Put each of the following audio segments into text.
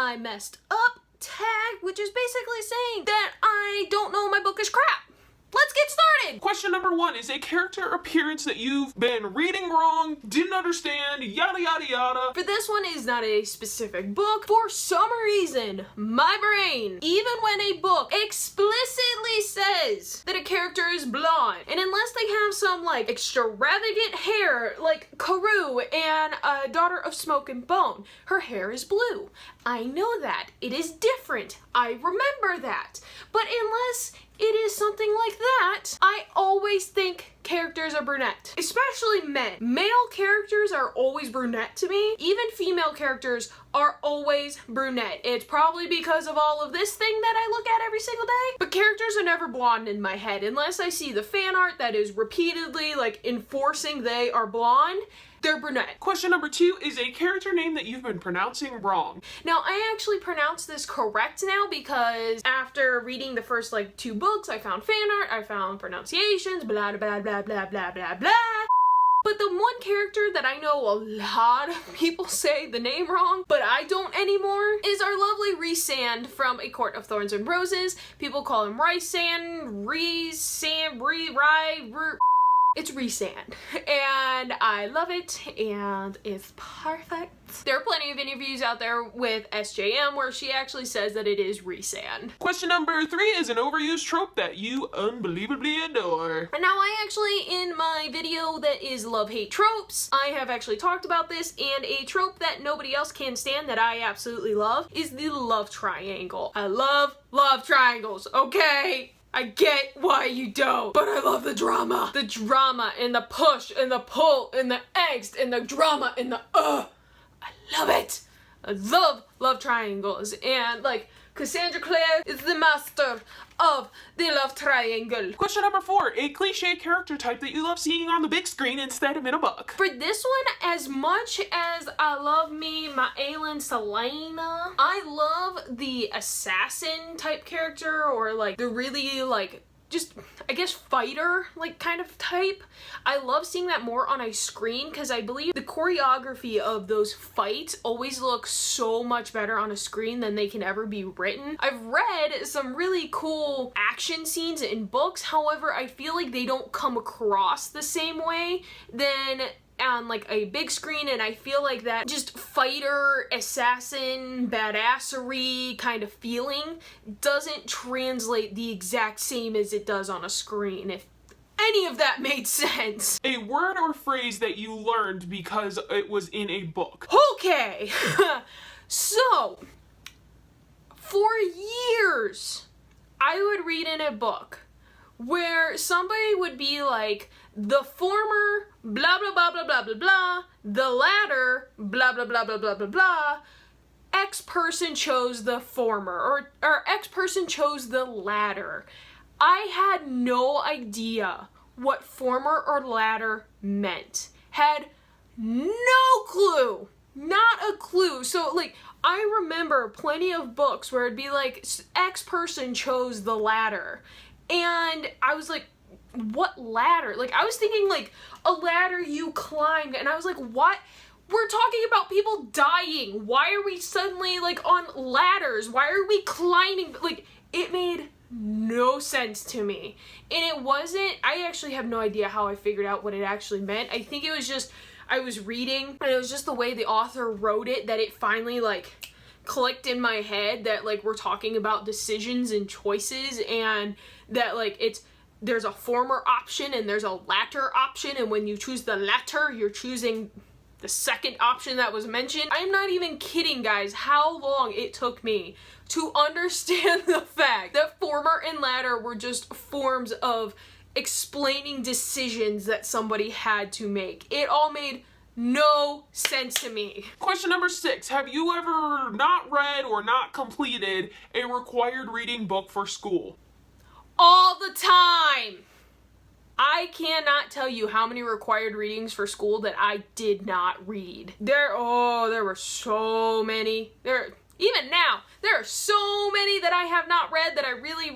I messed up tag, which is basically saying that I don't know my book is crap. Let's get started! Question number 1 is a character appearance that you've been reading wrong, didn't understand, yada yada yada. For this one is not a specific book. For some reason, my brain, even when a book explicitly says that a character is blonde, and unless they have some like extravagant hair, like Karoo and Daughter of Smoke and Bone, her hair is blue. I know that. It is different. I remember that. But unless it is something like that, I always think characters are brunette. Especially men. Male characters are always brunette to me. Even female characters are always brunette. It's probably because of all of this thing that I look at every single day. But characters are never blonde in my head unless I see the fan art that is repeatedly like enforcing they are blonde. They're brunette. Question number 2 is a character name that you've been pronouncing wrong. Now, I actually pronounce this correct now because after reading the first like 2 books, I found fan art, I found pronunciations, blah blah blah blah blah blah blah. But the one character that I know a lot of people say the name wrong, but I don't anymore, is our lovely Rhysand from A Court of Thorns and Roses. People call him Rhysand, it's Rhysand, and I love it, and it's perfect. There are plenty of interviews out there with SJM where she actually says that it is Rhysand. Question number 3 is an overused trope that you unbelievably adore. And now I actually, in my video that is love-hate tropes, I have actually talked about this, and a trope that nobody else can stand that I absolutely love is the love triangle. I love triangles, okay? I get why you don't, but I love the drama. The drama and the push and the pull and the angst and the drama and the I love it. I love triangles, and like Cassandra Clare is the master of the love triangle. Question number 4, a cliche character type that you love seeing on the big screen instead of in a book. For this one, as much as I love me my Aelin Selena, I love the assassin type character, or like the really like just, I guess, fighter like kind of type. I love seeing that more on a screen because I believe the choreography of those fights always looks so much better on a screen than they can ever be written. I've read some really cool action scenes in books, however, I feel like they don't come across the same way than on like a big screen, and I feel like that just fighter, assassin, badassery kind of feeling doesn't translate the exact same as it does on a screen, if any of that made sense. A word or phrase that you learned because it was in a book. Okay, so for years I would read in a book where somebody would be like, the former blah blah blah blah blah blah blah, the latter blah blah blah blah blah blah blah, X person chose the former, or X person chose the latter. I had no idea what former or latter meant. Had no clue. Not a clue. So like, I remember plenty of books where it'd be like, X person chose the latter. And I was like, what ladder? Like, I was thinking like a ladder you climbed, and I was like, what? We're talking about people dying. Why are we suddenly like on ladders? Why are we climbing? Like, it made no sense to me. And it wasn't, I actually have no idea how I figured out what it actually meant. I think it was just, I was reading, and it was just the way the author wrote it that it finally like clicked in my head that like we're talking about decisions and choices, and that like there's a former option and there's a latter option, and when you choose the latter, you're choosing the second option that was mentioned. I'm not even kidding, guys, how long it took me to understand the fact that former and latter were just forms of explaining decisions that somebody had to make. It all made no sense to me. Question number 6, have you ever not read or not completed a required reading book for school? All the time. I cannot tell you how many required readings for school that I did not read. There were so many. Even now, there are so many that I have not read that I really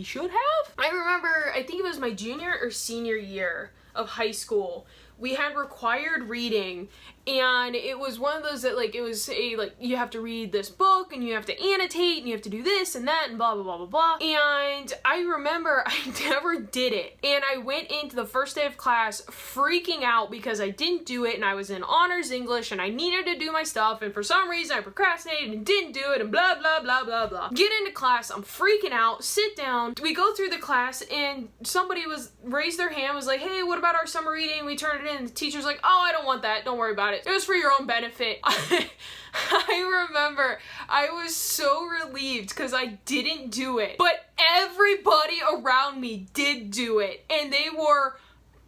should have. I remember, I think it was my junior or senior year of high school we had required reading, and it was one of those that like, it was a like, you have to read this book and you have to annotate and you have to do this and that and blah blah blah blah blah. And I remember I never did it, and I went into the first day of class freaking out because I didn't do it, and I was in honors English and I needed to do my stuff, and for some reason I procrastinated and didn't do it and blah blah blah blah blah. Get into class, I'm freaking out, sit down, we go through the class, and somebody raised their hand, was like, hey, what about our summer reading? We turned it in, the teacher's like, oh, I don't want that, don't worry about it. It was for your own benefit. I remember I was so relieved because I didn't do it, but everybody around me did do it, and they were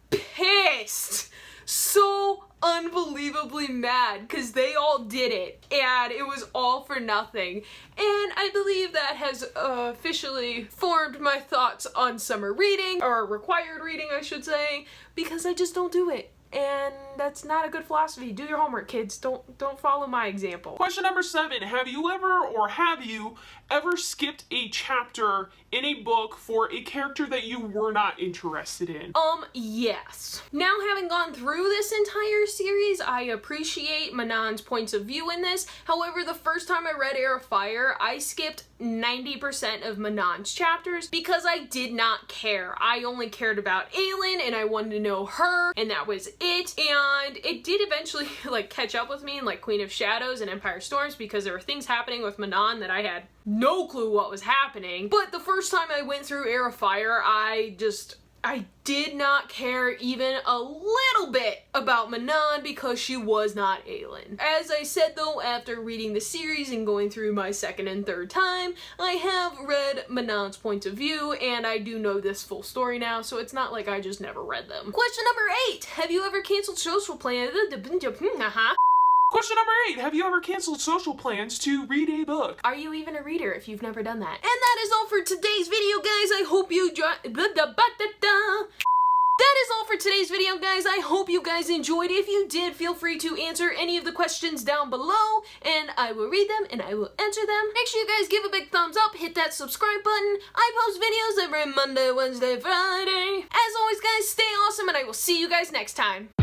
pissed. So unbelievably mad because they all did it, and it was all for nothing. And I believe that has officially formed my thoughts on summer reading, or required reading I should say, because I just don't do it. And that's not a good philosophy. Do your homework, kids. Don't follow my example. Question number 7. Have you ever skipped a chapter in a book for a character that you were not interested in? Yes. Now, having gone through this entire series, I appreciate Manon's points of view in this. However, the first time I read Air of Fire, I skipped 90% of Manon's chapters because I did not care. I only cared about Aelin, and I wanted to know her, and that was it. And it did eventually like catch up with me in like Queen of Shadows and Empire Storms, because there were things happening with Manon that I had no clue what was happening. But the first time I went through Air of Fire, I did not care even a little bit about Manon because she was not Aelin. As I said though, after reading the series and going through my second and third time, I have read Manon's points of view, and I do know this full story now, so it's not like I just never read them. Question number 8. Have you ever canceled social plans? Question number 8. Have you ever canceled social plans to read a book? Are you even a reader if you've never done that? And that is all for today's video, guys. I hope you That is all for today's video, guys. I hope you guys enjoyed. If you did, feel free to answer any of the questions down below, and I will read them and I will answer them. Make sure you guys give a big thumbs up, hit that subscribe button. I post videos every Monday, Wednesday, Friday. As always, guys, stay awesome, and I will see you guys next time.